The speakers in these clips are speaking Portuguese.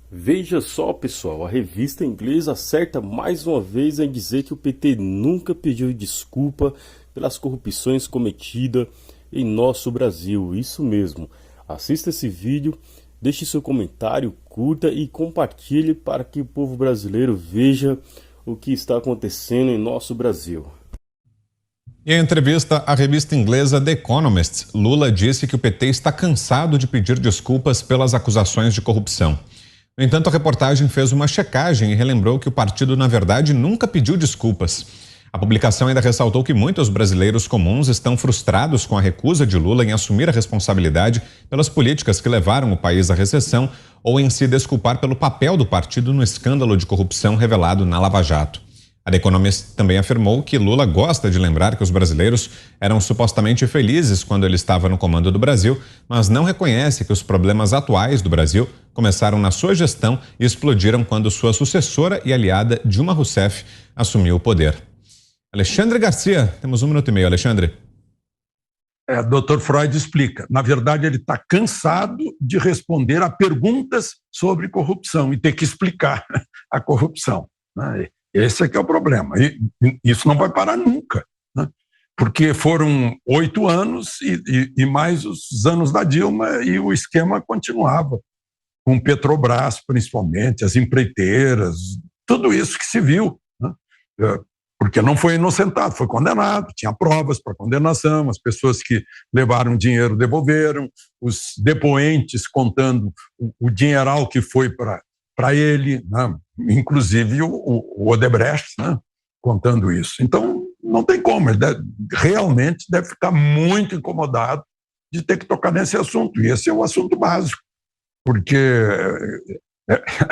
Veja só, pessoal, a revista inglesa acerta mais uma vez em dizer que o PT nunca pediu desculpa pelas corrupções cometidas em nosso Brasil. Isso mesmo. Assista esse vídeo, deixe seu comentário, curta e compartilhe para que o povo brasileiro veja o que está acontecendo em nosso Brasil. Em entrevista à revista inglesa The Economist, Lula disse que o PT está cansado de pedir desculpas pelas acusações de corrupção. No entanto, a reportagem fez uma checagem e relembrou que o partido, na verdade, nunca pediu desculpas. A publicação ainda ressaltou que muitos brasileiros comuns estão frustrados com a recusa de Lula em assumir a responsabilidade pelas políticas que levaram o país à recessão ou em se desculpar pelo papel do partido no escândalo de corrupção revelado na Lava Jato. A The Economist também afirmou que Lula gosta de lembrar que os brasileiros eram supostamente felizes quando ele estava no comando do Brasil, mas não reconhece que os problemas atuais do Brasil começaram na sua gestão e explodiram quando sua sucessora e aliada Dilma Rousseff assumiu o poder. Alexandre Garcia, temos 1 minuto e meio, Alexandre. Dr. Freud explica. Na verdade, ele está cansado de responder a perguntas sobre corrupção e ter que explicar a corrupção, né? Esse é que é o problema. E isso não vai parar nunca, né? Porque foram 8 anos e mais os anos da Dilma e o esquema continuava, com Petrobras, principalmente, as empreiteiras, tudo isso que se viu, né? Porque não foi inocentado, foi condenado, tinha provas para condenação, as pessoas que levaram dinheiro devolveram, os depoentes contando o dinheiral que foi para ele, né? Inclusive o Odebrecht, né? Contando isso. Então, não tem como, ele realmente deve ficar muito incomodado de ter que tocar nesse assunto, e esse é o assunto básico, porque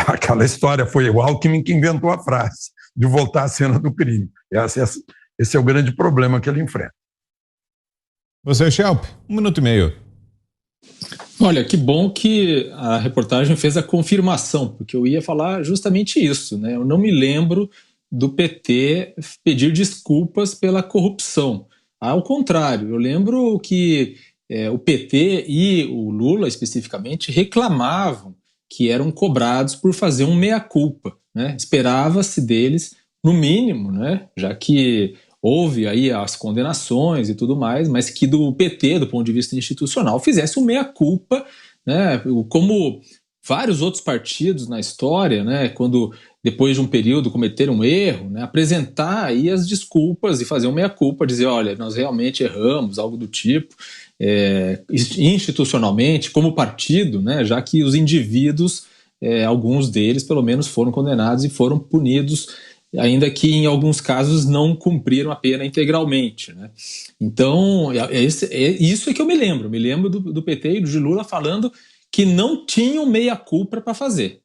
aquela história foi o Alckmin que inventou a frase de voltar à cena do crime. Esse é o grande problema que ele enfrenta. Você, Schelp, 1 minuto e meio. Olha, que bom que a reportagem fez a confirmação, porque eu ia falar justamente isso, né? Eu não me lembro do PT pedir desculpas pela corrupção. Ao contrário, eu lembro que o PT e o Lula, especificamente, reclamavam que eram cobrados por fazer um meia-culpa, né? Esperava-se deles, no mínimo, né? Já que houve aí as condenações e tudo mais, mas que do PT, do ponto de vista institucional, fizesse um meia-culpa, né? Como vários outros partidos na história, né? Quando depois de um período cometeram um erro, né? Apresentar aí as desculpas e fazer um meia-culpa, dizer, olha, nós realmente erramos, algo do tipo, institucionalmente, como partido, né? Já que os indivíduos, alguns deles pelo menos foram condenados e foram punidos, ainda que em alguns casos não cumpriram a pena integralmente, né? Então, isso é que eu me lembro do PT e do Lula falando que não tinham meia-culpa para fazer.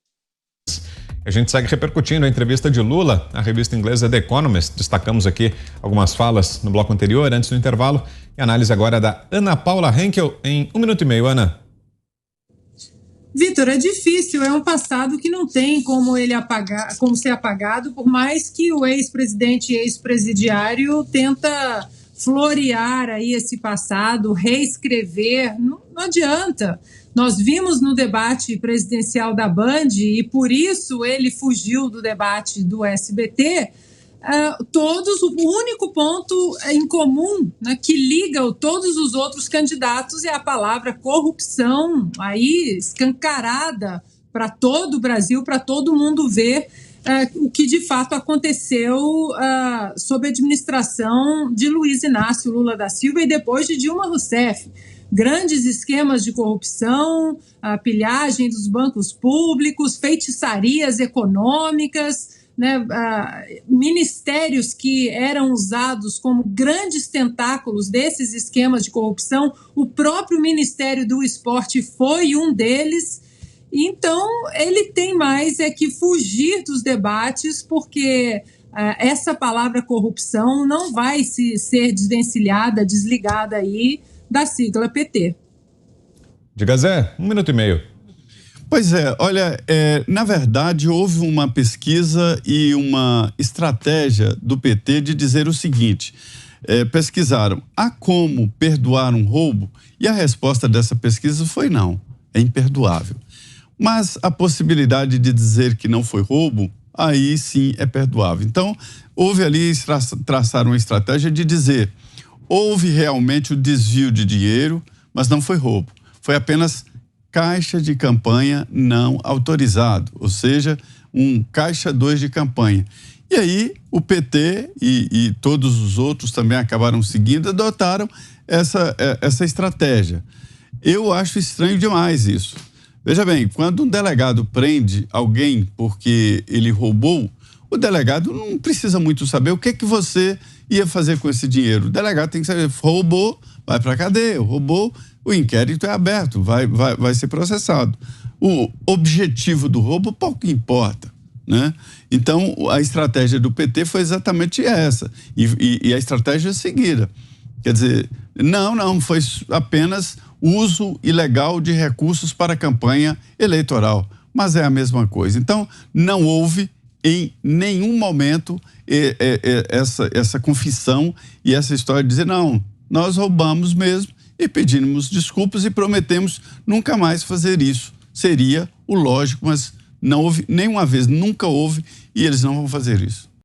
A gente segue repercutindo a entrevista de Lula, a revista inglesa The Economist. Destacamos aqui algumas falas no bloco anterior, antes do intervalo. E a análise agora da Ana Paula Henkel em 1 minuto e meio, Ana. Vitor, é difícil, é um passado que não tem como como ser apagado, por mais que o ex-presidente e ex-presidiário tenta florear aí esse passado, reescrever, não adianta. Nós vimos no debate presidencial da Band, e por isso ele fugiu do debate do SBT, o único ponto em comum, né, que liga todos os outros candidatos é a palavra corrupção, aí escancarada para todo o Brasil, para todo mundo ver o que de fato aconteceu sob a administração de Luiz Inácio Lula da Silva e depois de Dilma Rousseff. Grandes esquemas de corrupção, a pilhagem dos bancos públicos, feitiçarias econômicas, né, ministérios que eram usados como grandes tentáculos desses esquemas de corrupção. O próprio Ministério do Esporte foi um deles. Então, ele tem mais que fugir dos debates, porque essa palavra corrupção não vai ser desvencilhada, desligada aí da sigla PT. Diga, Zé, 1 minuto e meio. Pois é, olha, na verdade houve uma pesquisa e uma estratégia do PT de dizer o seguinte, pesquisaram, há como perdoar um roubo? E a resposta dessa pesquisa foi não, é imperdoável. Mas a possibilidade de dizer que não foi roubo, aí sim é perdoável. Então, houve ali, traçaram uma estratégia de dizer, houve realmente o desvio de dinheiro, mas não foi roubo. Foi apenas caixa de campanha não autorizado, ou seja, um caixa 2 de campanha. E aí o PT e todos os outros também acabaram seguindo, adotaram essa estratégia. Eu acho estranho demais isso. Veja bem, quando um delegado prende alguém porque ele roubou, o delegado não precisa muito saber o que você ia fazer com esse dinheiro. O delegado tem que saber, roubou, vai para a cadeia, roubou, o inquérito é aberto, vai ser processado. O objetivo do roubo pouco importa, né? Então, a estratégia do PT foi exatamente essa, e a estratégia seguida. Quer dizer, não, foi apenas uso ilegal de recursos para a campanha eleitoral, mas é a mesma coisa. Então, não houve em nenhum momento essa confissão e essa história de dizer, não, nós roubamos mesmo e pedimos desculpas e prometemos nunca mais fazer isso. Seria o lógico, mas não houve nenhuma vez, nunca houve, e eles não vão fazer isso.